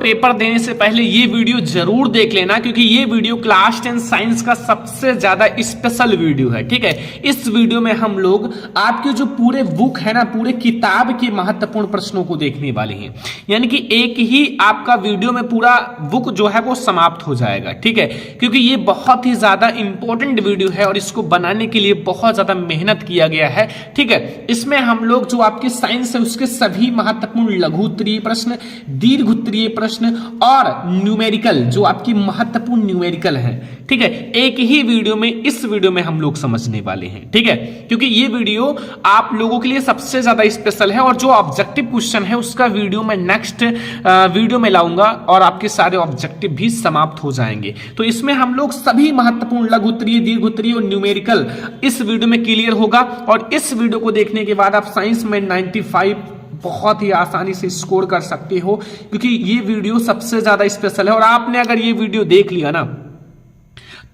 Paper देने से पहले ये वीडियो जरूर देख लेना, क्योंकि ये वीडियो क्लास 10 साइंस का सबसे ज्यादा स्पेशल वीडियो है। ठीक है, इस वीडियो में हम लोग आपके जो पूरे बुक है ना, पूरे किताब के महत्वपूर्ण प्रश्नों को देखने वाले हैं। यानी कि एक ही आपका वीडियो में पूरा बुक जो है वो समाप्त हो जाएगा। ठीक है, क्योंकि ये बहुत ही ज्यादा इंपॉर्टेंट वीडियो है और इसको बनाने के लिए बहुत ज्यादा मेहनत किया गया है। ठीक है, इसमें हम लोग जो आपके साइंस है उसके सभी महत्वपूर्ण लघु उत्तरीय प्रश्न, दीर्घ उत्तरीय प्रश्न और न्यूमेरिकल जो आपकी महत्वपूर्ण न्यूमेरिकल है, ठीक है, एक ही वीडियो में, इस वीडियो में हम लोग समझने वाले हैं। ठीक है, क्योंकि ये वीडियो आप लोगों के लिए सबसे ज्यादा स्पेशल है और जो ऑब्जेक्टिव क्वेश्चन है उसका वीडियो मैं नेक्स्ट वीडियो में लाऊंगा और आपके सारे ऑब्जेक्टिव भी समाप्त हो जाएंगे। तो इसमें हम लोग सभी महत्वपूर्ण लघु उत्तरीय, दीर्घ उत्तरीय और न्यूमेरिकल इस वीडियो में क्लियर होगा और इस वीडियो को देखने के बाद आप साइंस में 95 बहुत ही आसानी से स्कोर कर सकते हो, क्योंकि ये वीडियो सबसे ज्यादा स्पेशल है। और आपने अगर ये वीडियो देख लिया ना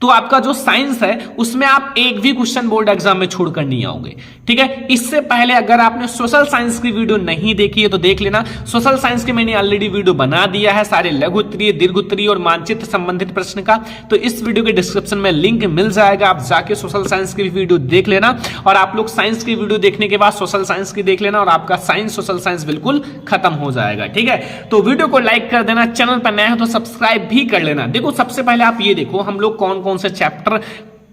तो आपका जो साइंस है उसमें आप एक भी क्वेश्चन बोर्ड एग्जाम में छोड़कर नहीं आओगे। ठीक है, इससे पहले अगर आपने सोशल साइंस की वीडियो नहीं देखी है तो देख लेना। सोशल साइंस के मैंने ऑलरेडी वीडियो बना दिया है, सारे लघु उत्तरीय, दीर्घ उत्तरीय और मानचित्र संबंधित प्रश्न का। तो इस वीडियो के डिस्क्रिप्शन में लिंक मिल जाएगा, आप जाके सोशल साइंस की वीडियो देख लेना। और आप लोग साइंस की वीडियो देखने के बाद सोशल साइंस की देख लेना और आपका साइंस सोशल साइंस बिल्कुल खत्म हो जाएगा। ठीक है, तो वीडियो को लाइक कर देना, चैनल पर नया हो तो सब्सक्राइब भी कर लेना। देखो, सबसे पहले आप ये देखो हम लोग कौन कौन से चैप्टर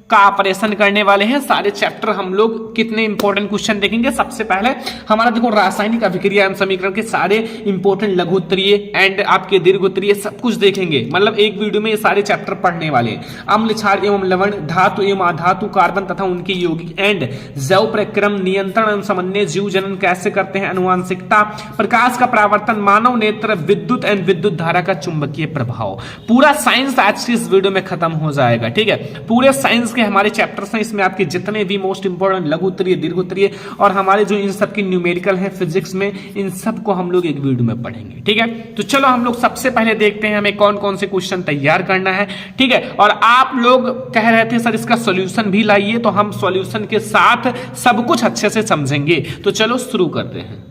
का ऑपरेशन करने वाले हैं। सारे चैप्टर हम लोग कितने इंपॉर्टेंट क्वेश्चन देखेंगे। सबसे पहले हमारा देखो रासायनिक अभिक्रिया एवं समीकरण के सारे इंपॉर्टेंट लघु उत्तरीय एंड आपके दीर्घ उत्तरीय सब कुछ देखेंगे। मतलब एक वीडियो में ये सारे चैप्टर पढ़ने वाले हैं। अम्ल, क्षार एवं लवण, धातु एवं अधातु, कार्बन तथा उनके यौगिक एंड जैव प्रक्रम, नियंत्रण एवं समन्वय, जीव जनन कैसे करते हैं, अनुवांशिकता, प्रकाश का परावर्तन, मानव नेत्र, विद्युत एंड विद्युत धारा का चुंबकीय प्रभाव। पूरा साइंस आज की इस वीडियो में खत्म हो जाएगा। ठीक है, पूरे साइंस के हमारे चैप्टर्स हैं, इसमें आपके जितने भी मोस्ट इंपोर्टेंट लघु उत्तरीय, दीर्घ उत्तरीय और हमारे जो इन सब की न्यूमेरिकल है फिजिक्स में, इन सब को हम लोग एक वीडियो में पढ़ेंगे। ठीक है, तो चलो हम लोग सबसे पहले देखते हैं हमें कौन कौन से क्वेश्चन तैयार करना है। ठीक है, और आप लोग कह रहे थे सर इसका सॉल्यूशन भी लाइए, तो हम सॉल्यूशन के साथ सब कुछ अच्छे से समझेंगे। तो चलो शुरू करते हैं।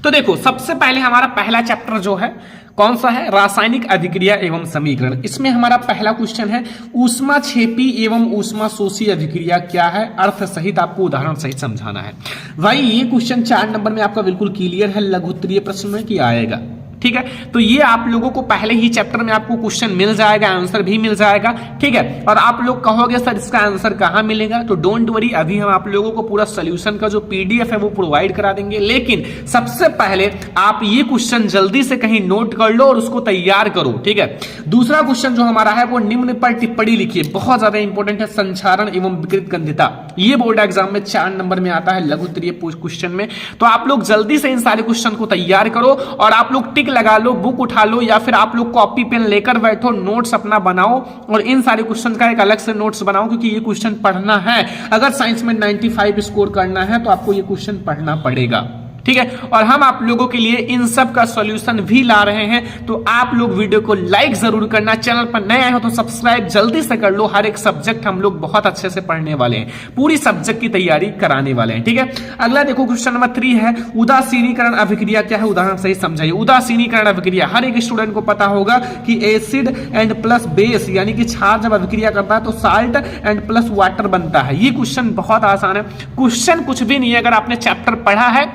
तो देखो, सबसे पहले हमारा पहला चैप्टर जो है कौन सा है, रासायनिक अभिक्रिया एवं समीकरण। इसमें हमारा पहला क्वेश्चन है ऊष्माक्षेपी एवं ऊष्माशोषी अभिक्रिया क्या है, अर्थ सहित आपको उदाहरण सहित समझाना है। भाई ये क्वेश्चन 4 नंबर में आपका बिल्कुल क्लियर है, लघु उत्तरीय प्रश्न में कि आएगा। ठीक है, तो ये आप लोगों को पहले ही चैप्टर में आपको क्वेश्चन मिल जाएगा, आंसर भी मिल जाएगा। ठीक है, और आप लोग कहोगे सर इसका आंसर कहां मिलेगा, तो डोंट वरी, अभी हम आप लोगों को पूरा सॉल्यूशन का जो पीडीएफ है वो प्रोवाइड करा देंगे। लेकिन सबसे पहले आप ये क्वेश्चन जल्दी से कहीं नोट कर लो और उसको तैयार करो। ठीक है, दूसरा क्वेश्चन जो हमारा है वो निम्न पर टिप्पणी लिखिए, बहुत ज्यादा इंपॉर्टेंट है, संचारण एवं विकृत गंधिता। ये बोर्ड एग्जाम में 4 नंबर में आता है लघु उत्तरीय क्वेश्चन में। तो आप लोग जल्दी से इन सारे क्वेश्चन को तैयार करो और आप लोग टिक लगा लो, बुक उठा लो या फिर आप लोग कॉपी पेन लेकर बैठो, नोट्स अपना बनाओ और इन सारे क्वेश्चन का एक अलग से नोट्स बनाओ, क्योंकि ये क्वेश्चन पढ़ना है। अगर साइंस में 95 स्कोर करना है तो आपको ये क्वेश्चन पढ़ना पड़ेगा। ठीक है, और हम आप लोगों के लिए इन सब का सॉल्यूशन भी ला रहे हैं। तो आप लोग वीडियो को लाइक जरूर करना, चैनल पर नए आए हो तो सब्सक्राइब जल्दी से कर लो। हर एक सब्जेक्ट हम लोग बहुत अच्छे से पढ़ने वाले हैं, पूरी सब्जेक्ट की तैयारी कराने वाले हैं। ठीक है, अगला देखो क्वेश्चन नंबर 3 है उदासीनीकरण अभिक्रिया क्या है, उदाहरण सही समझाइए। उदासीनीकरण अभिक्रिया हर एक स्टूडेंट को पता होगा कि एसिड एंड प्लस बेस यानी कि क्षार जब अभिक्रिया करता है तो साल्ट एंड प्लस वाटर बनता है। ये क्वेश्चन बहुत आसान है, क्वेश्चन कुछ भी नहीं है। अगर आपने चैप्टर पढ़ा है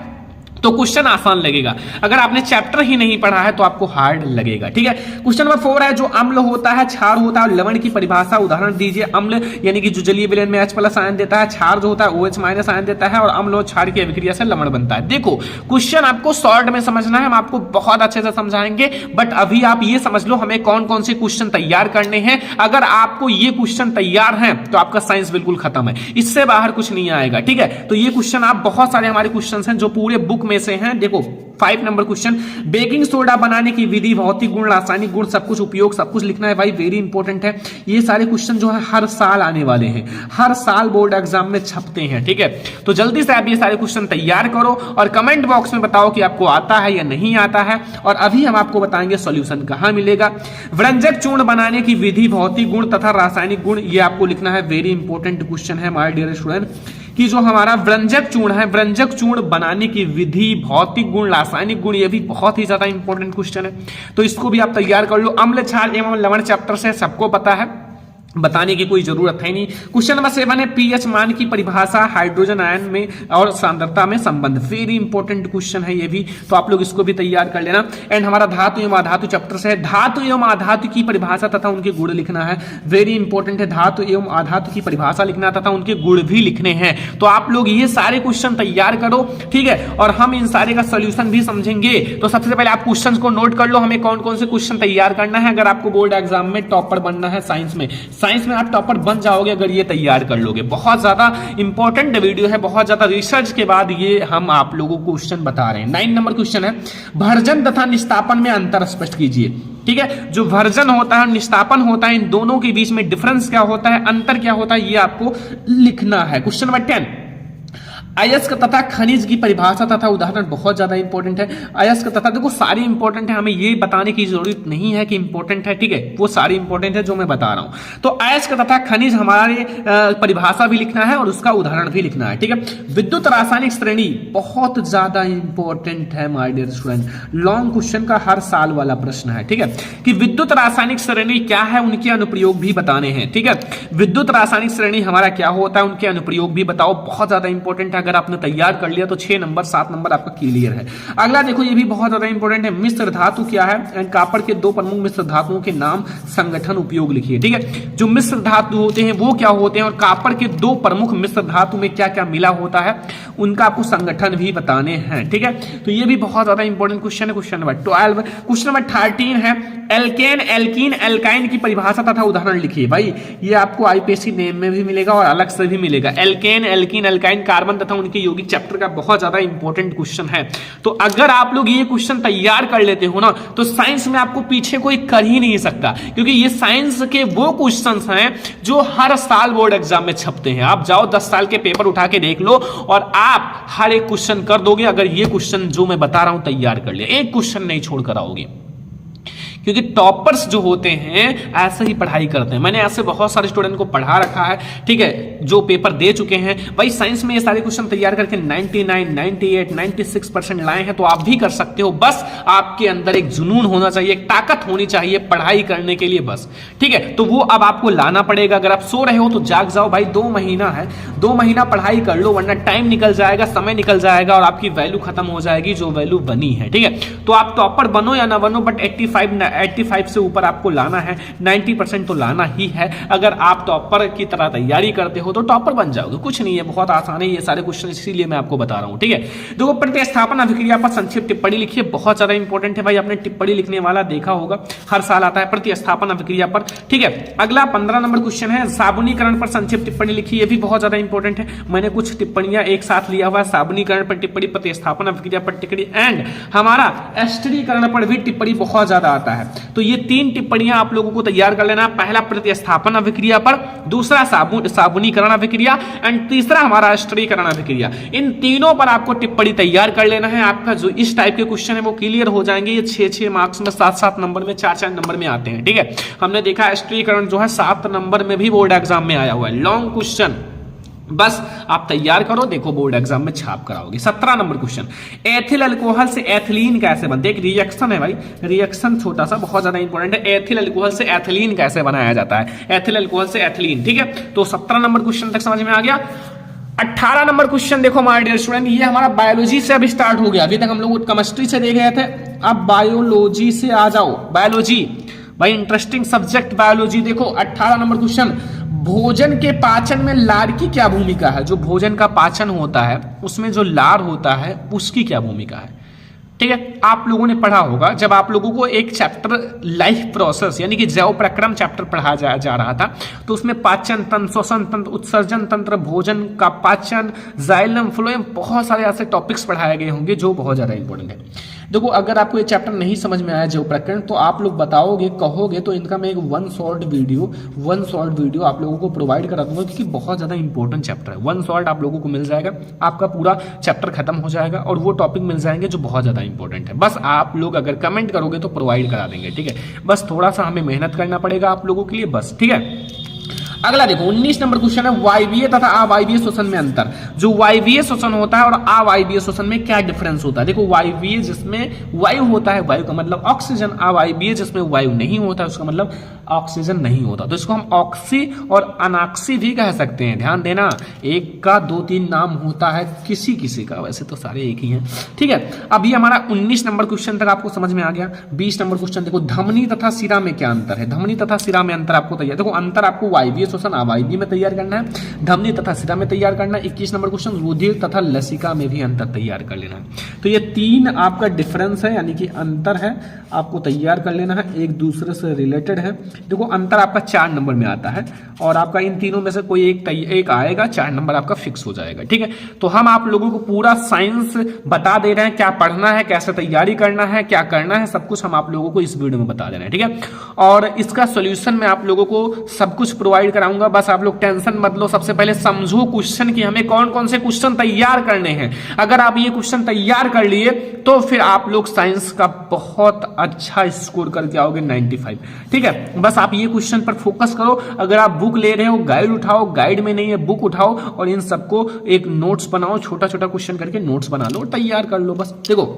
तो क्वेश्चन आसान लगेगा, अगर आपने चैप्टर ही नहीं पढ़ा है तो आपको हार्ड लगेगा। ठीक है, क्वेश्चन नंबर 4 है जो अम्ल होता है, क्षार होता है, लवण की परिभाषा उदाहरण दीजिए। अम्ल यानी कि जो जलीय विलयन में H+ आयन देता है, क्षार जो होता है OH- आयन देता है और अम्ल और क्षार की अभिक्रिया से लवण बनता है। देखो, क्वेश्चन आपको शॉर्ट में समझना है, हम आपको बहुत अच्छे से समझाएंगे, बट अभी आप ये समझ लो हमें कौन कौन से क्वेश्चन तैयार करने हैं। अगर आपको ये क्वेश्चन तैयार है तो आपका साइंस बिल्कुल खत्म है, इससे बाहर कुछ नहीं आएगा। ठीक है, तो ये क्वेश्चन आप बहुत सारे हमारे क्वेश्चन हैं जो पूरे बुक में से हैं। देखो 5 नंबर क्वेश्चन, बेकिंग सोडा बनाने की विधि, भौतिक गुण, रासायनिक गुण, सब कुछ, उपयोग, सब कुछ लिखना है भाई, वेरी इंपॉर्टेंट है। ये सारे क्वेश्चन जो है हर साल आने वाले हैं, हर साल बोर्ड एग्जाम में छपते हैं। ठीक है, तो जल्दी से आप ये सारे क्वेश्चन तैयार करो और कमेंट बॉक्स में बताओ कि आपको आता है या नहीं आता है। और अभी हम आपको बताएंगे सॉल्यूशन कहां मिलेगा। व्यंजक चूर्ण बनाने की विधि, भौतिक गुण तथा रासायनिक गुण, ये आपको लिखना है, वेरी इंपॉर्टेंट क्वेश्चन है माय डियर स्टूडेंट, कि जो हमारा व्यंजक चूर्ण है, व्यंजक चूर्ण बनाने की विधि, भौतिक गुण, रासायनिक गुण, ये भी बहुत ही ज्यादा इंपॉर्टेंट क्वेश्चन है, तो इसको भी आप तैयार कर लो। अम्ल क्षार एवं लवण चैप्टर से सबको पता है, बताने की कोई जरूरत है नहीं। क्वेश्चन नंबर 7 है पीएच मान की परिभाषा, हाइड्रोजन आयन में और सांद्रता में संबंध। वेरी इंपॉर्टेंट क्वेश्चन है ये भी, तो आप लोग इसको भी तैयार कर लेना। एंड हमारा धातु एवं अधातु चैप्टर से धातु एवं अधातु की परिभाषा तथा उनके गुण लिखना है। वेरी इंपॉर्टेंट है, धातु एवं अधातु की परिभाषा लिखना तथा उनके गुण भी लिखने हैं। तो आप लोग ये सारे क्वेश्चन तैयार करो, ठीक है, और हम इन सारे का सोल्यूशन भी समझेंगे। तो सबसे पहले आप क्वेश्चन को नोट कर लो, हमें कौन कौन से क्वेश्चन तैयार करना है अगर आपको बोर्ड एग्जाम में टॉपर बनना है। साइंस में आप टॉपर बन जाओगे अगर ये तैयार कर लोगे। बहुत ज्यादा इंपॉर्टेंट वीडियो है, बहुत ज्यादा रिसर्च के बाद ये हम आप लोगों को क्वेश्चन बता रहे हैं। 9 नंबर क्वेश्चन है भर्जन तथा निस्तापन में अंतर स्पष्ट कीजिए। ठीक है, जो भर्जन होता है, निस्तापन होता है, इन दोनों के बीच में डिफरेंस क्या होता है, अंतर क्या होता है, ये आपको लिखना है। क्वेश्चन नंबर 10 अयस्क तथा खनिज की परिभाषा तथा उदाहरण बहुत ज्यादा इंपॉर्टेंट है। अयस्क तथा, देखो सारी इंपॉर्टेंट है, हमें ये बताने की जरूरत नहीं है कि इंपॉर्टेंट है, ठीक है, वो सारी इंपॉर्टेंट है जो मैं बता रहा हूं। तो अयस्क तथा खनिज हमारे परिभाषा भी लिखना है और उसका उदाहरण भी लिखना है, ठीक है। विद्युत रासायनिक श्रेणी बहुत ज्यादा इंपॉर्टेंट है my dear student, long question का हर साल वाला प्रश्न है, ठीक है, कि विद्युत रासायनिक श्रेणी क्या है, उनके अनुप्रयोग भी बताने हैं, ठीक है। विद्युत रासायनिक श्रेणी हमारा क्या होता है, उनके अनुप्रयोग भी बताओ, बहुत ज्यादा इंपॉर्टेंट है। अगर आपने तैयार कर लिया तो 6 नंबर 7 नंबर आपका क्लियर है। अगला देखो, ये भी बहुत ज्यादा इंपॉर्टेंट है, मिश्र धातु क्या है एंड कॉपर के 2 प्रमुख मिश्र धातुओं के नाम, संगठन, उपयोग लिखिए, ठीक है। जो मिश्र धातु होते हैं वो क्या होते हैं और कॉपर के 2 प्रमुख मिश्र धातु में क्या क्या मिला होता है, उनका आपको संगठन भी बताने हैं, ठीक है। तो ये भी बहुत ज्यादा इंपॉर्टेंट क्वेश्चन है। क्वेश्चन नंबर 12, क्वेश्चन नंबर 13 है एल्केन, एल्कीन, एल्काइन की परिभाषा तथा उदाहरण लिखिए। भाई ये आपको आईपीएससी नेम में भी मिलेगा और अलग से भी मिलेगा। एल्केन, एल्कीन, एल्काइन, कार्बन तथा उनके यौगिक चैप्टर का बहुत ज्यादा इंपॉर्टेंट क्वेश्चन है। तो अगर आप लोग ये क्वेश्चन तैयार कर लेते हो ना, तो साइंस में आपको पीछे कोई कर ही नहीं सकता, क्योंकि ये साइंस के वो क्वेश्चंस हैं जो हर साल बोर्ड एग्जाम में छपते हैं। आप जाओ 10 साल के पेपर उठा के देख लो और आप हर एक क्वेश्चन कर दोगे अगर ये क्वेश्चन जो मैं बता रहा हूं तैयार कर लिया, एक क्वेश्चन नहीं छोड़ कर आओगे, क्योंकि टॉपर्स जो होते हैं ऐसे ही पढ़ाई करते हैं। मैंने ऐसे बहुत सारे स्टूडेंट को पढ़ा रखा है, ठीक है, जो पेपर दे चुके हैं। भाई साइंस में ये सारे क्वेश्चन तैयार करके 99, 98, 96% लाए हैं, तो आप भी कर सकते हो। बस आपके अंदर एक जुनून होना चाहिए, एक ताकत होनी चाहिए पढ़ाई करने के लिए, बस, ठीक है। तो वो अब आपको लाना पड़ेगा। अगर आप सो रहे हो तो जाग जाओ भाई, 2 महीना है, 2 महीना पढ़ाई कर लो, वरना टाइम निकल जाएगा, समय निकल जाएगा और आपकी वैल्यू खत्म हो जाएगी जो वैल्यू बनी है, ठीक है। तो आप टॉपर बनो या ना बनो, बट 85 से ऊपर आपको लाना है, 90% तो लाना ही है। अगर आप टॉपर की तरह तैयारी करते हो तो टॉपर बन जाओगे, कुछ नहीं है, बहुत आसान है ये सारे क्वेश्चन, इसीलिए मैं आपको बता रहा हूं, ठीक है। देखो प्रतिस्थापन अभिक्रिया पर संक्षिप्त टिप्पणी लिखिए, बहुत ज्यादा इंपॉर्टेंट है भाई, आपने टिप्पणी लिखने वाला देखा होगा, हर साल आता है प्रतिस्थापन अभिक्रिया पर, ठीक है। अगला 15 नंबर क्वेश्चन है साबुनीकरण पर संक्षिप्त टिप्पणी लिखिए, ये भी बहुत ज्यादा इंपॉर्टेंट है। मैंने कुछ टिप्पणियां एक साथ लिया हुआ है, साबुनीकरण पर टिप्पणी, प्रतिस्थापन अभिक्रिया पर टिप्पणी एंड हमारा एस्टरीकरण पर भी टिप्पणी बहुत ज्यादा आता है। तो ये 3 टिप्पणियां आप लोगों को तैयार कर लेना, पहला प्रतिस्थापन अभिक्रिया पर, दूसरा साबुनीकरण अभिक्रिया एंड तीसरा हमारा एस्टरीकरण अभिक्रिया। इन तीनों पर आपको टिप्पणी तैयार कर लेना है। आपका जो इस टाइप के क्वेश्चन है वो क्लियर हो जाएंगे। ये 6-6 मार्क्स में, 7-7 नंबर में, 4-4 नंबर में आते हैं, ठीक है। हमने देखा एस्टरीकरण जो है 7 नंबर में भी बोर्ड एग्जाम में आया हुआ है, लॉन्ग क्वेश्चन, बस आप तैयार करो, देखो बोर्ड एग्जाम में छाप कराओगे। 17 नंबर क्वेश्चन, एथिल अल्कोहल से एथिलीन कैसे बनते, एक रिएक्शन है भाई, रिएक्शन छोटा सा बहुत ज्यादा इंपॉर्टेंट है। एथिल अल्कोहल से एथिलीन कैसे बनाया जाता है, एथिल अल्कोहल से एथिलीन, ठीक है। तो 17 नंबर क्वेश्चन तक समझ में आ गया। 18 नंबर क्वेश्चन देखो माय डियर स्टूडेंट, ये हमारा बायोलॉजी से अब स्टार्ट हो गया। अभी तक हम लोग केमिस्ट्री से देख रहे थे, अब बायोलॉजी से आ जाओ। बायोलॉजी भाई इंटरेस्टिंग सब्जेक्ट बायोलॉजी। देखो 18 नंबर क्वेश्चन, भोजन के पाचन में लार की क्या भूमिका है। जो भोजन का पाचन होता है उसमें जो लार होता है उसकी क्या भूमिका है, ठीक है। आप लोगों ने पढ़ा होगा जब आप लोगों को एक चैप्टर लाइफ प्रोसेस यानी कि जैव प्रक्रम चैप्टर पढ़ा जा रहा था, तो उसमें पाचन तंत्र, श्वसन तंत्र, उत्सर्जन तंत्र, भोजन का पाचन, जाइलम, फ्लोएम, बहुत सारे ऐसे टॉपिक्स पढ़ाए गए होंगे जो बहुत ज्यादा इंपॉर्टेंट है। देखो अगर आपको ये चैप्टर नहीं समझ में आया जैव प्रकरण, तो आप लोग बताओगे, कहोगे, तो इनका मैं एक वन शॉर्ट वीडियो आप लोगों को प्रोवाइड करा दूंगा, क्योंकि बहुत ज्यादा इंपॉर्टेंट चैप्टर है। वन शॉर्ट आप लोगों को मिल जाएगा, आपका पूरा चैप्टर खत्म हो जाएगा और वो टॉपिक मिल जाएंगे जो बहुत ज्यादा इंपॉर्टेंट है। बस आप लोग अगर कमेंट करोगे तो प्रोवाइड करा देंगे, ठीक है। बस थोड़ा सा हमें मेहनत करना पड़ेगा आप लोगों के लिए, बस, ठीक है। अगला देखो 19 नंबर क्वेश्चन है, वायवीय तथा अवायवीय श्वसन में अंतर। जो वायवीय श्वसन होता है और अवायवीय श्वसन में क्या डिफरेंस होता है? देखो वायवीय जिसमें वायु होता है, वायु का मतलब ऑक्सीजन, अवायवीय जिसमें वायु नहीं होता है उसका मतलब ऑक्सीजन नहीं होता। तो इसको हम ऑक्सी और अनाक्सी भी कह सकते हैं। ध्यान देना, एक का 2-3 नाम होता है किसी किसी का, वैसे तो सारे एक ही हैं। ठीक है, अभी हमारा 19 नंबर क्वेश्चन तक आपको समझ में आ गया। 20 नंबर क्वेश्चन देखो, धमनी तथा सिरा में क्या अंतर है? धमनी तथा सिरा में अंतर आपको तैयार, देखो अंतर आपको वायवीय श्वसन अवायवीय में तैयार करना है, धमनी तथा सिरा में तैयार करना है। 21 नंबर क्वेश्चन, रुधिर तथा लसिका में भी अंतर तैयार कर लेना है। तो ये 3 आपका डिफरेंस है, यानी कि अंतर है, आपको तैयार कर लेना है, एक दूसरे से रिलेटेड है। देखो अंतर आपका 4 नंबर में आता है और आपका इन तीनों में से कोई एक आएगा, 4 नंबर आपका फिक्स हो जाएगा। ठीक है, तो हम आप लोगों को पूरा साइंस बता दे रहे हैं, क्या पढ़ना है, कैसे तैयारी करना है, क्या करना है, सब कुछ हम आप लोगों को इस वीडियो में बता दे रहे हैं। ठीक है, और इसका सोल्यूशन मैं आप लोगों को सब कुछ प्रोवाइड कराऊंगा, बस आप लोग टेंशन मत लो। सबसे पहले समझो क्वेश्चन की हमें कौन कौन से क्वेश्चन तैयार करने हैं। अगर आप ये क्वेश्चन तैयार कर लिए तो फिर आप लोग साइंस का बहुत अच्छा स्कोर करके आओगे 95। ठीक है, बस आप ये क्वेश्चन पर फोकस करो। अगर आप बुक ले रहे हो, गाइड उठाओ, गाइड में नहीं है बुक उठाओ और इन सबको एक नोट्स बनाओ, छोटा छोटा क्वेश्चन करके नोट्स बना लो, तैयार कर लो बस। देखो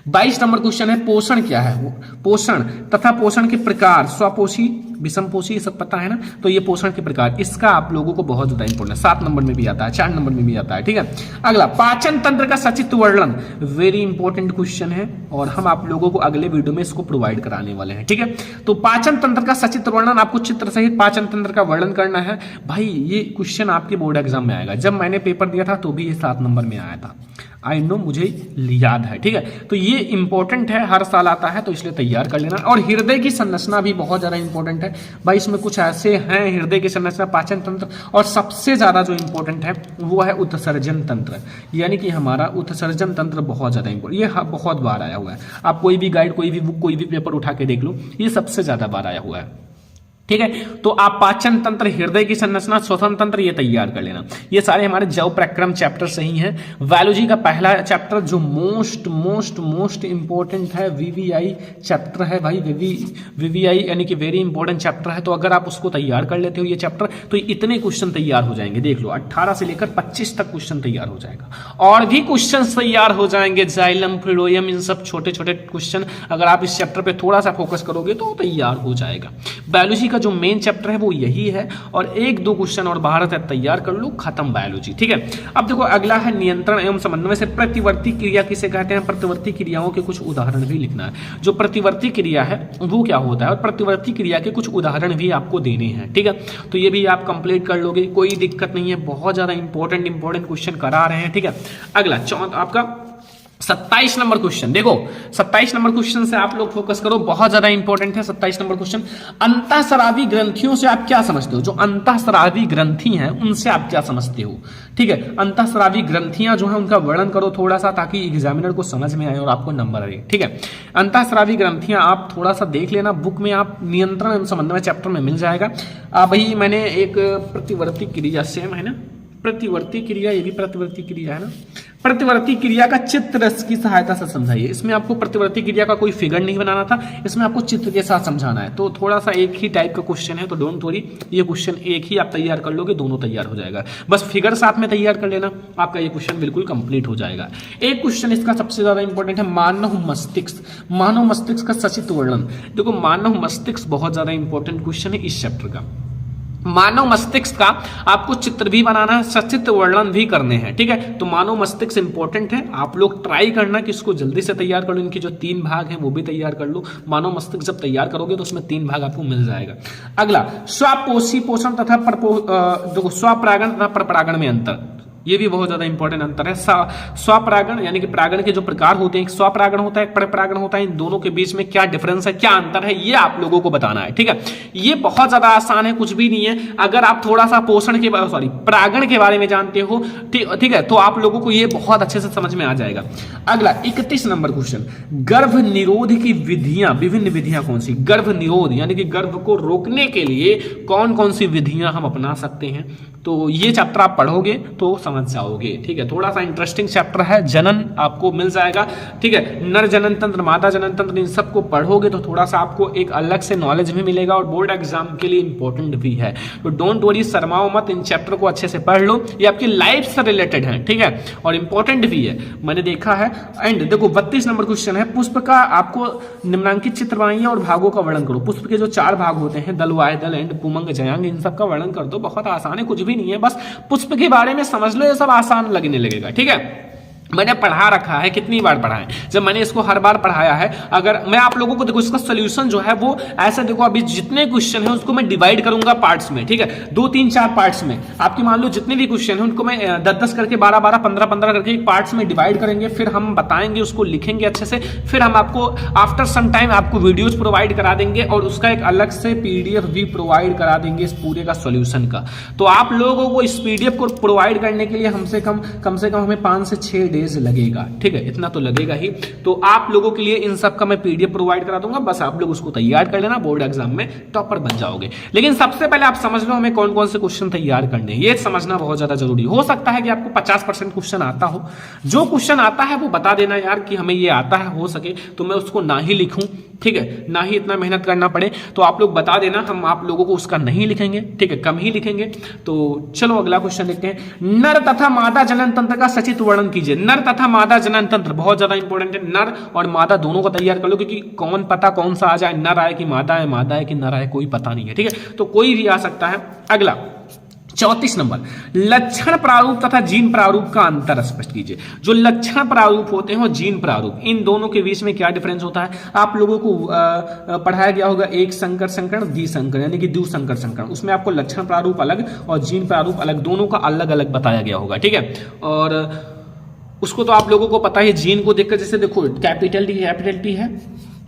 22 नंबर क्वेश्चन है, पोषण क्या है? वो पोषण तथा पोषण के प्रकार, स्वपोषी, विषमपोषी, ये सब पता है ना। तो ये पोषण के प्रकार, इसका आप लोगों को बहुत ज्यादा इंपॉर्टेंट है, 7 नंबर में भी आता है, 4 नंबर में भी आता है। ठीक है, अगला पाचन तंत्र का सचित्र वर्णन, वेरी इंपॉर्टेंट क्वेश्चन है और हम आप लोगों को अगले वीडियो में इसको प्रोवाइड कराने वाले हैं। ठीक है, तो पाचन तंत्र का सचित्र वर्णन, आपको चित्र सहित पाचन तंत्र का वर्णन करना है। भाई ये क्वेश्चन आपके बोर्ड एग्जाम में आएगा, जब मैंने पेपर दिया था तो भी ये 7 नंबर में आया था, आई नो, मुझे याद है। ठीक है, तो ये इंपॉर्टेंट है, हर साल आता है तो इसलिए तैयार कर लेना। और हृदय की संरचना भी बहुत ज्यादा इंपॉर्टेंट है भाई, इसमें कुछ ऐसे हैं हृदय की संरचना, पाचन तंत्र, और सबसे ज्यादा जो इंपॉर्टेंट है वो है उत्सर्जन तंत्र, यानी कि हमारा उत्सर्जन तंत्र बहुत ज्यादा इंपॉर्टेंट, ये बहुत बार आया हुआ है। आप कोई भी गाइड, कोई भी बुक, कोई भी पेपर उठा के देख लो, ये सबसे ज्यादा बार आया हुआ है। ठीक है, तो आप पाचन तंत्र, हृदय की संरचना, श्वसन तंत्र ये तैयार कर लेना। ये सारे हमारे जैव प्रक्रम चैप्टर से ही हैं। बायोलॉजी का पहला चैप्टर जो मोस्ट इंपॉर्टेंट है, वीवीआई चैप्टर है भाई, वीवीआई यानी कि वेरी इंपॉर्टेंट चैप्टर है। तो अगर आप उसको तैयार कर लेते हो ये चैप्टर, तो इतने क्वेश्चन तैयार हो जाएंगे। देख लो 18 से लेकर 25 तक क्वेश्चन तैयार हो जाएगा, और भी क्वेश्चन तैयार हो जाएंगे, जाइलम, फ्लोएम, इन सब छोटे छोटे क्वेश्चन अगर आप इस चैप्टर पे थोड़ा सा फोकस करोगे तो तैयार हो जाएगा। बायोलॉजी का जो मेन चैप्टर है वो यही है, और 1-2 क्वेश्चन और भारत है, तैयार कर लो, खत्म बायोलॉजी। ठीक है, अब देखो अगला है नियंत्रण एवं समन्वय से प्रतिवर्ती क्रिया किसे कहते हैं? प्रतिवर्ती क्रियाओं के कुछ उदाहरण भी लिखना है। जो प्रतिवर्ती क्रिया है वो क्या होता है और प्रतिवर्ती क्रिया के कुछ उदाहरण भी आपको देने हैं। ठीक है, तो ये भी आप कंप्लीट कर लोगे, कोई दिक्कत नहीं है, बहुत ज्यादा इंपॉर्टेंट क्वेश्चन करा रहे हैं। ठीक है, अगला आपका 27 नंबर क्वेश्चन, देखो 27 नंबर क्वेश्चन से आप लोग फोकस करो, बहुत ज्यादा इंपॉर्टेंट है 27 नंबर क्वेश्चन। अंतःस्रावी ग्रंथियों से आप क्या समझते हो? जो अंतःस्रावी ग्रंथि हैं उनसे आप क्या समझते हो? ठीक है, अंतःस्रावी ग्रंथियां जो है उनका वर्णन करो थोड़ा सा, ताकि एग्जामिनर को समझ में आए और आपको नंबर आए। ठीक है, अंतःस्रावी ग्रंथियां आप थोड़ा सा देख लेना, बुक में आप नियंत्रण एवं समन्वय चैप्टर में मिल जाएगा। भाई मैंने एक प्रतिवर्ती क्रिया, सेम है ना, प्रतिवर्ती क्रिया, ये भी प्रतिवर्ती क्रिया है ना, प्रतिवर्ती क्रिया का चित्र की सहायता से समझाइए। इसमें आपको प्रतिवर्ती क्रिया का कोई फिगर नहीं बनाना था, इसमें आपको चित्र के साथ समझाना है। तो थोड़ा सा एक ही टाइप का क्वेश्चन है, तो डोंट वरी, ये क्वेश्चन एक ही आप तैयार कर लोगे, दोनों तैयार हो जाएगा। बस फिगर साथ में तैयार कर लेना, आपका ये क्वेश्चन बिल्कुल कंप्लीट हो जाएगा। एक क्वेश्चन इसका सबसे ज्यादा इंपॉर्टेंट है, मानव मस्तिष्क। मानव मस्तिष्क का सचित्र वर्णन। देखो मानव मस्तिष्क बहुत ज्यादा इंपॉर्टेंट क्वेश्चन है इस चैप्टर का। मानव मस्तिष्क का आपको चित्र भी बनाना है, सचित्र वर्णन भी करने हैं। ठीक है, तो मानव मस्तिष्क इंपॉर्टेंट है, आप लोग ट्राई करना कि इसको जल्दी से तैयार कर लो। इनके जो 3 भाग हैं वो भी तैयार कर लो। मानव मस्तिष्क जब तैयार करोगे तो उसमें 3 भाग आपको मिल जाएगा। अगला स्वपोषी पोषण तथा स्वपरागण तथा परपरागण में अंतर, ये भी बहुत ज्यादा इंपॉर्टेंट अंतर है। स्वपरागण यानी कि परागण के जो प्रकार होते हैं, एक स्वपरागण होता है, एक परपरागण होता है, इन दोनों के बीच में क्या डिफरेंस है, क्या अंतर है, ये आप लोगों को बताना है। ठीक है, ये बहुत ज्यादा आसान है, कुछ भी नहीं है। अगर आप थोड़ा सा परागण के बारे में जानते हो, ठीक है, तो आप लोगों को ये बहुत अच्छे से समझ में आ जाएगा। अगला 31 नंबर क्वेश्चन, गर्भ निरोध की विधियां, विभिन्न विधियां कौन सी? गर्भ निरोध यानी कि गर्भ को रोकने के लिए कौन कौन सी विधियां हम अपना सकते हैं, तो ये चैप्टर आप पढ़ोगे तो समझ जाओगे। ठीक है, थोड़ा सा इंटरेस्टिंग चैप्टर है, जनन आपको मिल जाएगा। ठीक है, नर जनन तंत्र, मादा जनन तंत्र, इन सबको पढ़ोगे तो थोड़ा सा आपको एक अलग से नॉलेज भी मिलेगा और बोर्ड एग्जाम के लिए इंपॉर्टेंट भी है। तो डोंट वरी, शर्माओ मत, इन चैप्टर को अच्छे से पढ़ लो, ये आपकी लाइफ से रिलेटेड है। ठीक है, और इंपॉर्टेंट भी है, मैंने देखा है। एंड देखो 32 नंबर क्वेश्चन है, पुष्प का आपको निम्नांकित चित्र बनाइए और भागों का वर्णन करो। पुष्प के जो 4 भाग होते हैं, दल, वायदल, एंड पुमंग, जयांग, इन सब का वर्णन कर दो। बहुत आसान है, कुछ भी नहीं है, बस पुष्प के बारे में समझ लो, ये सब आसान लगने लगेगा। ठीक है, मैंने पढ़ा रखा है, कितनी बार पढ़ा है, जब मैंने इसको हर बार पढ़ाया है। अगर मैं आप लोगों को देखो इसका सोल्यूशन जो है वो ऐसा, देखो अभी जितने क्वेश्चन है उसको मैं डिवाइड करूंगा पार्ट्स में। ठीक है, 2 3 4 पार्ट्स में आपकी मान लो जितने भी क्वेश्चन है उनको मैं 10 करके 12 12 15 15 करके पार्ट्स में डिवाइड करेंगे, फिर हम बताएंगे, उसको लिखेंगे अच्छे से, फिर हम आपको आफ्टर सम टाइम आपको वीडियोज प्रोवाइड करा देंगे और उसका एक अलग से PDF भी प्रोवाइड करा देंगे इस पूरे का सोल्यूशन का। तो आप लोगों को इस PDF को प्रोवाइड करने के लिए हमसे कम हमें 5 से 6 डेज लगेगा। ठीक है, इतना तो लगेगा ही। तो आप लोगों के लिए इन सब का मैं PDF प्रोवाइड करा दूंगा, बस आप लोग उसको तैयार कर लेना, बोर्ड एग्जाम में टॉपर बन जाओगे। लेकिन सबसे पहले आप समझ लो हमें कौन कौन से क्वेश्चन तैयार करने हैं, ये समझना बहुत ज्यादा जरूरी। हो सकता है कि आपको 50% क्वेश्चन आता हो, जो क्वेश्चन आता है वो बता देना यार कि हमें ये आता है, हो सके तो मैं उसको ना ही लिखूं। ठीक है, ना ही इतना मेहनत करना पड़े, तो आप लोग बता देना, हम आप लोगों को उसका नहीं लिखेंगे। ठीक है, कम ही लिखेंगे। तो चलो अगला क्वेश्चन देखते हैं। नर तथा मादा जनन तंत्र का सचित्र वर्णन कीजिए। नर तथा मादा जनन तंत्र बहुत ज्यादा इंपॉर्टेंट है, नर और मादा दोनों को तैयार कर लो, क्योंकि कौन पता कौन सा आ जाए, नर आए कि मादा है, मादा है कि नर आए, कोई पता नहीं है। ठीक है, तो कोई भी आ सकता है। अगला 34 नंबर, लक्षण प्रारूप तथा जीन प्रारूप का अंतर स्पष्ट कीजिए। जो लक्षण प्रारूप होते हैं और जीन प्रारूप, इन दोनों के बीच में क्या डिफरेंस होता है? आप लोगों को पढ़ाया गया होगा एक संकर संकरण, द्विसंकर यानी कि द्विसंकर संकरण, उसमें आपको लक्षण प्रारूप अलग और जीन प्रारूप अलग, दोनों का अलग अलग बताया गया होगा। ठीक है, और उसको तो आप लोगों को पता है, जीन को देखकर, जैसे देखो कैपिटल टी है,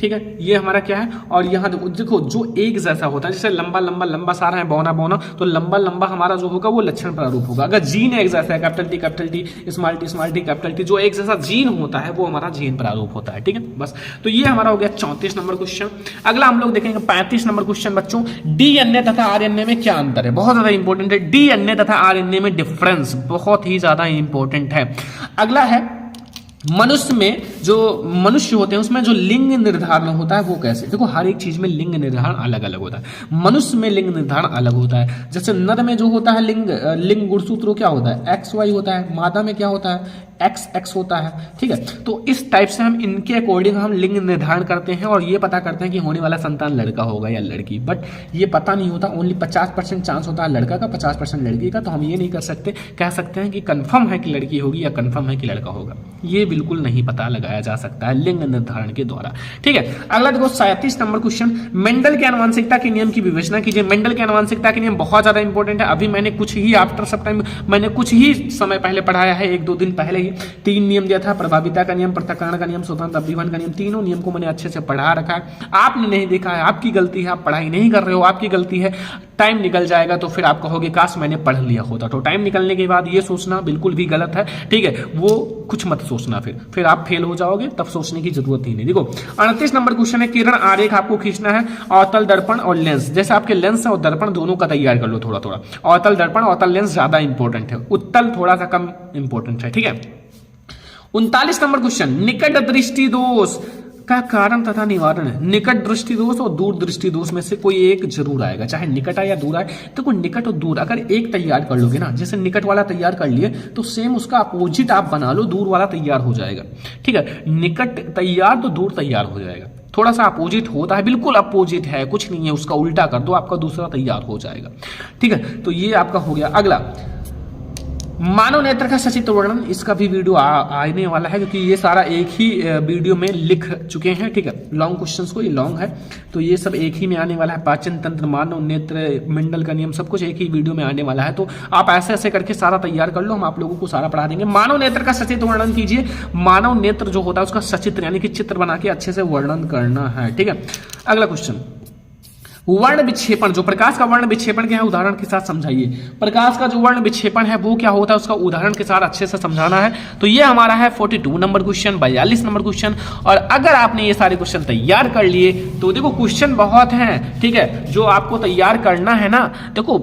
ठीक है, ये हमारा क्या है, और यहाँ देखो जो एक जैसा होता है, जैसे लंबा लंबा लंबा सारा है, बौना बौना, तो लंबा लंबा हमारा जो होगा वो लक्षण प्रारूप होगा। अगर जीन एक जैसा है, capital T small T capital T, जो एक जैसा जीन होता है वो हमारा जीन प्रारूप होता है। ठीक है, बस। तो ये हमारा हो गया 34 नंबर क्वेश्चन। अगला हम लोग देखेंगे 35 नंबर क्वेश्चन बच्चों, DNA तथा RNA में क्या अंतर है? बहुत ज्यादा इंपॉर्टेंट है, DNA तथा RNA में डिफरेंस बहुत ही ज्यादा इंपॉर्टेंट है। अगला है मनुष्य में, जो मनुष्य होते हैं उसमें जो लिंग निर्धारण होता है वो कैसे? देखो हर एक चीज में लिंग निर्धारण अलग अलग होता है। मनुष्य में लिंग निर्धारण अलग होता है, जैसे नर में जो होता है लिंग गुणसूत्र क्या होता है? XY होता है। मादा में क्या होता है? XX होता है। ठीक है, तो इस टाइप से हम इनके अकॉर्डिंग हम लिंग निर्धारण करते हैं और ये पता करते हैं कि होने वाला संतान लड़का होगा या लड़की। बट ये पता नहीं होता, ओनली 50% चांस होता है लड़का का, 50% लड़की का। तो हम ये नहीं कर सकते, कह सकते हैं कि कंफर्म है कि लड़की होगी या कंफर्म है कि लड़का होगा, ये बिल्कुल नहीं पता लगाया जा सकता है लिंग निर्धारण के द्वारा। ठीक है, अगला देखो 37 नंबर क्वेश्चन, मेंडल के आनुवंशिकता के नियम की विवेचना कीजिए। मेंडल के आनुवंशिकता के नियम बहुत ज्यादा इंपॉर्टेंट है। अभी मैंने कुछ ही आफ्टर सम टाइम, मैंने कुछ ही समय पहले पढ़ाया है, 1-2 दिन पहले ही 3 नियम दिया था, प्रभाविता का नियम, पृथक्करण का नियम, स्वतंत्र अभिमान का नियम। तीनों नियम को मैंने अच्छे से पढ़ा रखा है। आपने नहीं देखा है, आपकी गलती है, आप पढ़ाई नहीं कर रहे हो, आपकी गलती है। टाइम निकल जाएगा तो फिर आप कहोगे काश मैंने पढ़ लिया होता। तो टाइम निकलने के बाद ये सोचना बिल्कुल भी गलत है। ठीक है, वो कुछ मत सोचना, फिर आप फेल हो जाओगे, तब सोचने की जरूरत ही नहीं। देखो 38 नंबर क्वेश्चन है, किरण आरेख आपको खींचना है, अवतल दर्पण और लेंस। जैसे आपके लेंस और दर्पण दोनों का तैयार कर लो थोड़ा थोड़ा। अवतल दर्पण, अवतल लेंस ज्यादा इंपॉर्टेंट है, उत्तल थोड़ा सा कम इंपॉर्टेंट है। ठीक है, 39 नंबर क्वेश्चन, निकट दृष्टि दोष का कारण तथा निवारण है। निकट दृष्टि दोष और दूर दृष्टि दोष में से कोई एक जरूर आएगा, चाहे निकट आए या दूर आए। तो कोई निकट और दूर अगर एक तैयार कर लोगे ना, जैसे निकट वाला तैयार कर लिए तो सेम उसका अपोजिट आप बना लो, दूर वाला तैयार हो जाएगा। ठीक है, निकट तैयार तो दूर तैयार हो जाएगा, थोड़ा सा अपोजिट होता है, बिल्कुल अपोजिट है, कुछ नहीं है, उसका उल्टा कर दो, आपका दूसरा तैयार हो जाएगा। ठीक है, तो ये आपका हो गया। अगला मानव नेत्र का सचित्र वर्णन, इसका भी वीडियो आने वाला है, क्योंकि ये सारा एक ही वीडियो में लिख चुके हैं। ठीक है, लॉन्ग क्वेश्चंस को, ये लॉन्ग है तो ये सब एक ही में आने वाला है। पाचन तंत्र, मानव नेत्र, मेंडल का नियम, सब कुछ एक ही वीडियो में आने वाला है। तो आप ऐसे ऐसे करके सारा तैयार कर लो, हम आप लोगों को सारा पढ़ा देंगे। मानव नेत्र का सचित्र वर्णन कीजिए। मानव नेत्र जो होता है उसका सचित्र यानी कि चित्र बना के अच्छे से वर्णन करना है। ठीक है, अगला क्वेश्चन, वर्ण विक्षेपण, जो प्रकाश का वर्ण विक्षेपण क्या है उदाहरण के साथ समझाइए। प्रकाश का जो वर्ण विक्षेपण है वो क्या होता है, उसका उदाहरण के साथ अच्छे से समझाना है। तो ये हमारा है 42 नंबर क्वेश्चन, 42 नंबर क्वेश्चन। और अगर आपने ये सारे क्वेश्चन तैयार कर लिए तो देखो क्वेश्चन बहुत हैं। ठीक है, जो आपको तैयार करना है ना, देखो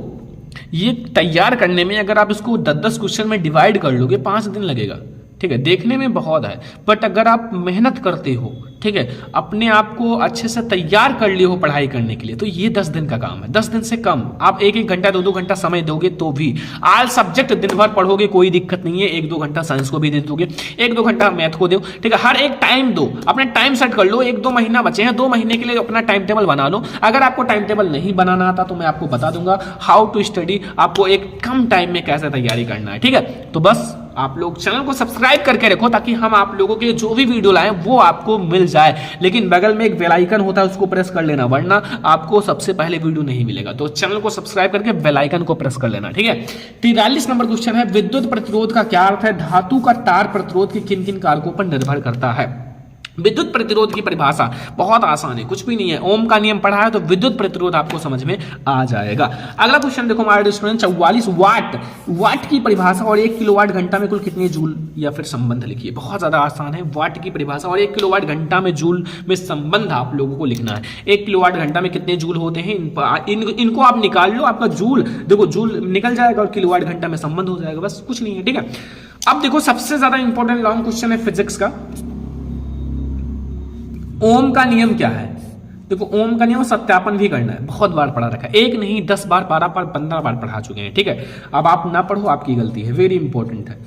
ये तैयार करने में अगर आप इसको 10-10 क्वेश्चन में डिवाइड कर लोगे 5 दिन लगेगा, ठीक है। देखने में बहुत है, बट अगर आप मेहनत करते हो, ठीक है, अपने आप को अच्छे से तैयार कर लिए हो पढ़ाई करने के लिए, तो ये 10 दिन का काम है। 10 दिन से कम आप 1-1 घंटा 2-2 घंटा समय दोगे तो भी ऑल सब्जेक्ट दिन भर पढ़ोगे, कोई दिक्कत नहीं है। 1-2 घंटा साइंस को भी दे दोगे, 1-2 घंटा मैथ को दो, ठीक है। हर एक टाइम दो, अपने टाइम सेट कर लो। 1-2 महीना बचे हैं, 2 महीने के लिए अपना टाइम टेबल बना लो। अगर आपको टाइम टेबल नहीं बनाना आता तो मैं आपको बता दूंगा हाउ टू स्टडी, आपको एक कम टाइम में कैसे तैयारी करना है, ठीक है। तो बस आप लोग चैनल को सब्सक्राइब करके रखो ताकि हम आप लोगों के जो भी वीडियो लाएं वो आपको मिल जाए। लेकिन बगल में एक बेल आइकन होता है, उसको प्रेस कर लेना, वरना आपको सबसे पहले वीडियो नहीं मिलेगा। तो चैनल को सब्सक्राइब करके बेल आइकन को प्रेस कर लेना, ठीक है। 43 नंबर क्वेश्चन है, विद्युत प्रतिरोध का क्या अर्थ है? धातु का तार प्रतिरोध के किन किन कारकों पर निर्भर करता है? विद्युत प्रतिरोध की परिभाषा बहुत आसान है, कुछ भी नहीं है। ओम का नियम पढ़ा है तो विद्युत प्रतिरोध आपको समझ में आ जाएगा। अगला क्वेश्चन देखो हमारे स्टूडेंट, 44 वाट की परिभाषा और 1 किलोवाट घंटा में कुल कितने जूल या फिर संबंध लिखिए। बहुत ज्यादा आसान है, वाट की परिभाषा और 1 किलोवाट घंटा में जूल में संबंध आप लोगों को लिखना है। 1 किलोवाट घंटा में कितने जूल होते हैं, इनको आप निकाल लो, आपका जूल देखो जूल निकल जाएगा और किलोवाट घंटा में संबंध हो जाएगा, बस कुछ नहीं है, ठीक है। अब देखो सबसे ज्यादा इंपॉर्टेंट लॉन्ग क्वेश्चन है फिजिक्स का, ओम का नियम क्या है? देखो ओम का नियम सत्यापन भी करना है, बहुत बार पढ़ा रखा है, 1 नहीं 10 बार 12 बार 15 बार पढ़ा चुके हैं, ठीक है। अब आप ना पढ़ो आपकी गलती है, वेरी इंपॉर्टेंट है।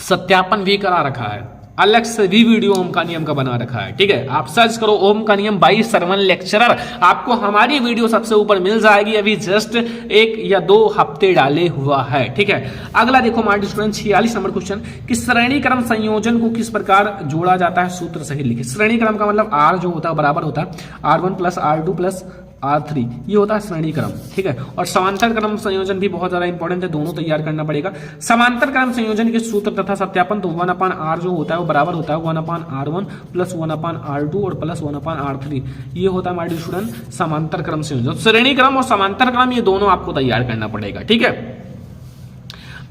सत्यापन भी करा रखा है, अलग से भी वीडियो ओम का नियम का बना रखा है, ठीक है। आप सर्च करो ओम का नियम बाई सरवण लेक्चरर, आपको हमारी वीडियो सबसे ऊपर मिल जाएगी। अभी जस्ट 1 या 2 हफ्ते डाले हुआ है, ठीक है। अगला देखो हमारे स्टूडेंट 46 नंबर क्वेश्चन कि श्रेणी क्रम संयोजन को किस प्रकार जोड़ा जाता है, सूत्र सही लिखे। श्रेणी क्रम का मतलब आर जो होता है बराबर होता है R1 + R2 + R3, ये होता है श्रेणी क्रम, ठीक है। और समांतर क्रम संयोजन भी बहुत ज्यादा इंपॉर्टेंट है, दोनों तैयार करना पड़ेगा। समांतर क्रम संयोजन के सूत्र तथा सत्यापन, तो 1/R जो होता है वो बराबर होता है 1/R1 + 1/R2 और प्लस 1/R3, ये होता है हमारे स्टूडेंट समांतर क्रम संयोजन। श्रेणी क्रम और समांतर क्रम ये दोनों आपको तैयार करना पड़ेगा, ठीक है।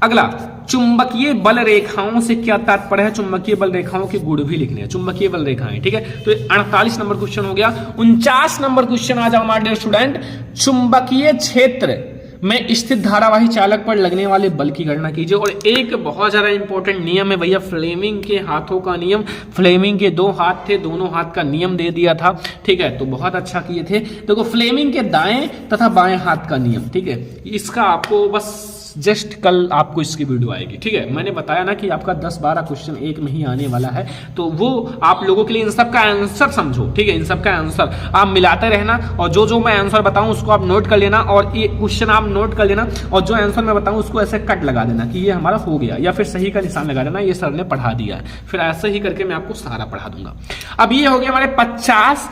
अगला चुंबकीय बल रेखाओं से क्या तात्पर्य है? चुंबकीय बल रेखाओं के गुण भी लिखने हैं, चुंबकीय बल रेखाएं, ठीक है। तो 48 नंबर क्वेश्चन हो गया। 49 नंबर क्वेश्चन आ जाओ हमारे स्टूडेंट, चुंबकीय क्षेत्र में स्थित धारावाही चालक पर लगने वाले बल की गणना कीजिए। और एक बहुत ज्यादा इंपॉर्टेंट नियम है भैया, फ्लेमिंग के हाथों का नियम। फ्लेमिंग के 2 हाथ थे, दोनों हाथ का नियम दे दिया था, ठीक है। तो बहुत अच्छा किए थे। देखो फ्लेमिंग के दाएं तथा बाएं हाथ का नियम, ठीक है। इसका आपको बस जस्ट कल आपको इसकी वीडियो आएगी, ठीक है। मैंने बताया ना कि आपका 10-12 क्वेश्चन एक में ही आने वाला है, तो वो आप लोगों के लिए इन सब का आंसर समझो, ठीक है। इन सब का आंसर आप मिलाते रहना और जो मैं आंसर बताऊं उसको आप नोट कर लेना, और ये क्वेश्चन आप नोट कर लेना, और जो आंसर मैं बताऊं उसको ऐसे कट लगा देना कि ये हमारा हो गया, या फिर सही का निशान लगा देना, ये सर ने पढ़ा दिया है। फिर ऐसे ही करके मैं आपको सारा पढ़ा दूंगा। अब ये हो गया हमारे 50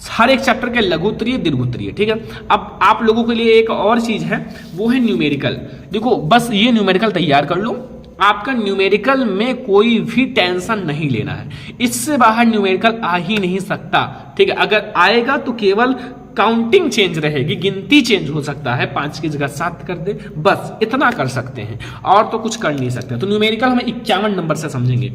हर एक चैप्टर के लघुत्तरीय दीर्घोत्तरीय, ठीक है। अब आप लोगों के लिए एक और चीज है, वो है न्यूमेरिकल। देखो बस ये न्यूमेरिकल तैयार कर लो, आपका न्यूमेरिकल में कोई भी टेंशन नहीं लेना है, इससे बाहर न्यूमेरिकल आ ही नहीं सकता, ठीक है। अगर आएगा तो केवल काउंटिंग चेंज रहेगी, गिनती चेंज हो सकता है, 5 की जगह 7 कर दे, बस इतना कर सकते हैं, और तो कुछ कर नहीं सकते। तो न्यूमेरिकल हम 51 नंबर से समझेंगे।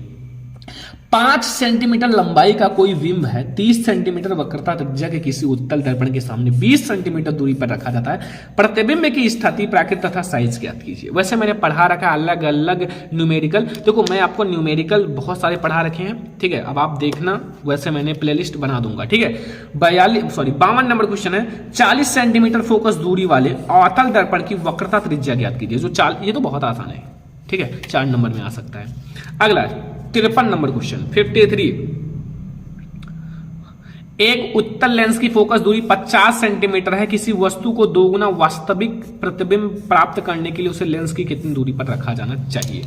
5 सेंटीमीटर लंबाई का कोई बिंब है, 30 सेंटीमीटर वक्रता त्रिज्या के किसी उत्तल दर्पण के सामने 20 सेंटीमीटर दूरी पर रखा जाता है। प्रतिबिंब की स्थिति, प्राकृत तथा साइज ज्ञात कीजिए। वैसे मैंने पढ़ा रखा है अलग अलग न्यूमेरिकल, देखो मैं आपको न्यूमेरिकल बहुत सारे पढ़ा रखे हैं, ठीक है। अब आप देखना, वैसे मैंने प्लेलिस्ट बना दूंगा, ठीक है। 52 नंबर क्वेश्चन है, 40 सेंटीमीटर फोकस दूरी वाले अवतल दर्पण की वक्रता त्रिज्या ज्ञात कीजिए। ये तो बहुत आसान है, ठीक है, 4 नंबर में आ सकता है। अगला 53 नंबर क्वेश्चन 53, एक उत्तल लेंस की फोकस दूरी 50 सेंटीमीटर है, किसी वस्तु को 2 गुना वास्तविक प्रतिबिंब प्राप्त करने के लिए उसे लेंस की कितनी दूरी पर रखा जाना चाहिए।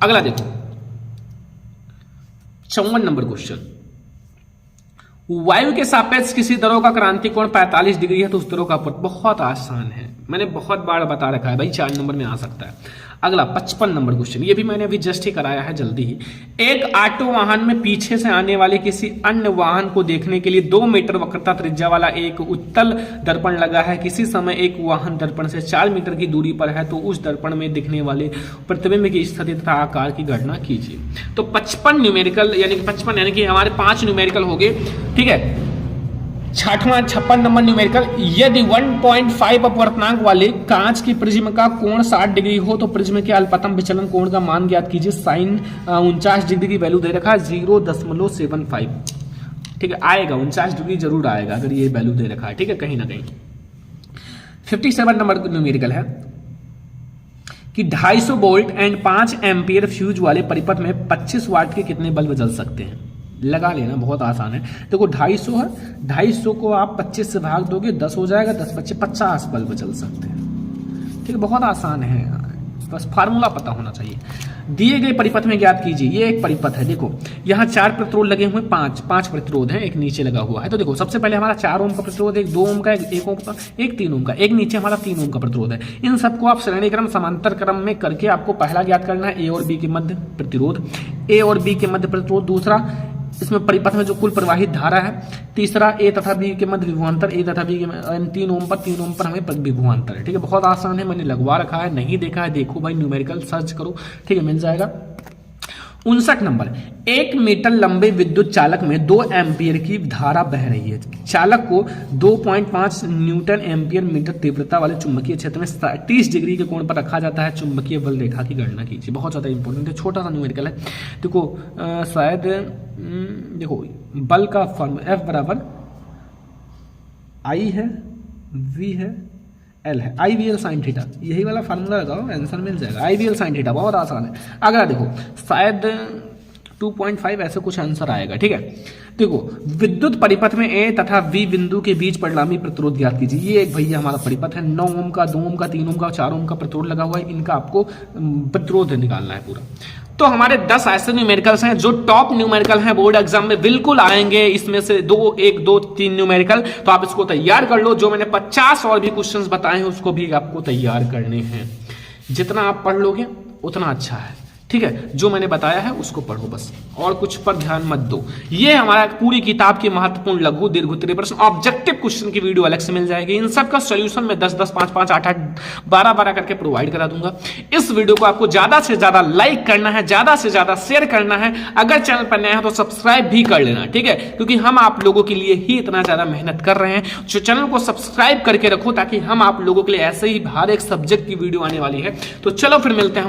अगला देखो 54 नंबर क्वेश्चन, वायु के सापेक्ष किसी दरों का क्रांति कोण 45 डिग्री है तो उस दरों का बहुत आसान है, मैंने बहुत बार बता रखा है भाई, 4 नंबर में आ सकता है। अगला 55 नंबर क्वेश्चन, ये भी मैंने अभी जस्ट ही कराया है जल्दी ही। एक ऑटो वाहन में पीछे से आने वाले किसी अन्य वाहन को देखने के लिए 2 मीटर वक्रता त्रिज्या वाला एक उत्तल दर्पण लगा है। किसी समय एक वाहन दर्पण से 4 मीटर की दूरी पर है तो उस दर्पण में दिखने वाले प्रतिबिंब की स्थिति तथा आकार की गणना कीजिए। तो 55 न्यूमेरिकल यानी कि 55 यानी कि हमारे 5 न्यूमेरिकल हो गए, ठीक है। छठवां 56 नंबर न्यूमेरिकल, यदि 1.5 अपवर्तनांक वाले कांच की प्रिज्म का कोण 60 डिग्री हो तो प्रिज्म के अल्पतम विचलन कोण का मान ज्ञात कीजिए। साइन 49 डिग्री की वैल्यू दे रखा है 0.75। ठीक है, आएगा 49 डिग्री जरूर आएगा अगर ये वैल्यू दे रखा है, ठीक है, कहीं ना कहीं। 57 नंबर न्यूमेरिकल है कि 250 वोल्ट एंड 5 एम्पियर फ्यूज वाले परिपथ में 25 वाट के कितने बल्ब जल सकते हैं। लगा लेना, बहुत आसान है। देखो 250 है, 250 को आप 25 से भाग दोगे 10 हो जाएगा, 10 25 50 बल्ब जल सकते हैं। ठीक है, बहुत आसान है, बस फार्मूला पता होना चाहिए। दिए गए परिपथ में ज्ञात कीजिए। ये एक परिपथ है, देखो यहाँ 4 प्रतिरोध लगे हुए, 5 प्रतिरोध है, एक नीचे लगा हुआ है। तो देखो सबसे पहले हमारा 4 ओम का प्रतिरोध, एक 2 ओम का, एक ओम का, एक 3 ओम का, एक नीचे हमारा 3 ओम का प्रतिरोध है। इन सबको आप श्रेणी क्रम समांतर क्रम में करके आपको पहला ज्ञात करना है, ए और बी के मध्य प्रतिरोध, ए और बी के मध्य प्रतिरोध। दूसरा, इसमें परिपथ में जो कुल प्रवाहित धारा है। तीसरा, ए तथा बी के मध्य विभवांतर, ए तथा बी के 3 ओम पर हमें विभवांतर है। ठीक है, बहुत आसान है, मैंने लगवा रखा है, नहीं देखा है देखो भाई, न्यूमेरिकल सर्च करो, ठीक है, मिल जाएगा। 59 नंबर, 1 मीटर लंबे विद्युत चालक में 2 एम्पियर की धारा बह रही है। चालक को 2.5 न्यूटन एम्पियर मीटर तीव्रता वाले चुंबकीय क्षेत्र में 30 डिग्री के कोण पर रखा जाता है। चुंबकीय बल रेखा की गणना कीजिए। बहुत ज्यादा इंपॉर्टेंट है, छोटा सा न्यूमेरिकल है। देखो शायद देखो बल का फॉर्मूला F बराबर I है, V है, L है, IVL साइन थीटा, यही वाला फार्मूला लगाओ, आंसर मिल जाएगा। IVL साइन थीटा बहुत आसान है। अगला देखो शायद 2.5 ऐसे कुछ आंसर आएगा। ठीक है, देखो विद्युत परिपथ में ए तथा बी बिंदु के बीच परिणामी प्रतिरोध ज्ञात कीजिए। ये एक भैया हमारा परिपथ है, 9 ओम का, 2 ओम का, 3 ओम का, 4 ओम का प्रतिरोध लगा हुआ है। इनका आपको प्रतिरोध निकालना है पूरा। तो हमारे 10 ऐसे न्यूमेरिकल्स हैं जो टॉप न्यूमेरिकल हैं, बोर्ड एग्जाम में बिल्कुल आएंगे। इसमें से 1 2 3 न्यूमेरिकल, तो आप इसको तैयार कर लो। जो मैंने 50 और भी क्वेश्चंस बताए हैं उसको भी आपको तैयार करने हैं। जितना आप पढ़ लोगे उतना अच्छा है। ठीक है, जो मैंने बताया है उसको पढ़ो बस, और कुछ पर ध्यान मत दो। ये हमारा पूरी किताब की महत्वपूर्ण लघु दीर्घ उत्तरीय प्रश्न ऑब्जेक्टिव क्वेश्चन की वीडियो अलग से मिल जाएगी। इन सब का सॉल्यूशन मैं 10 10 5 5 8 8 12 12 करके प्रोवाइड करा दूंगा। इस वीडियो को आपको ज्यादा से ज्यादा लाइक करना है, ज्यादा से ज्यादा शेयर करना है। अगर चैनल पर नया है तो सब्सक्राइब भी कर लेना, ठीक है, क्योंकि हम आप लोगों के लिए ही इतना ज्यादा मेहनत कर रहे हैं। जो चैनल को सब्सक्राइब करके रखो ताकि हम आप लोगों के लिए ऐसे ही हर एक सब्जेक्ट की वीडियो आने वाली है। तो चलो फिर मिलते हैं।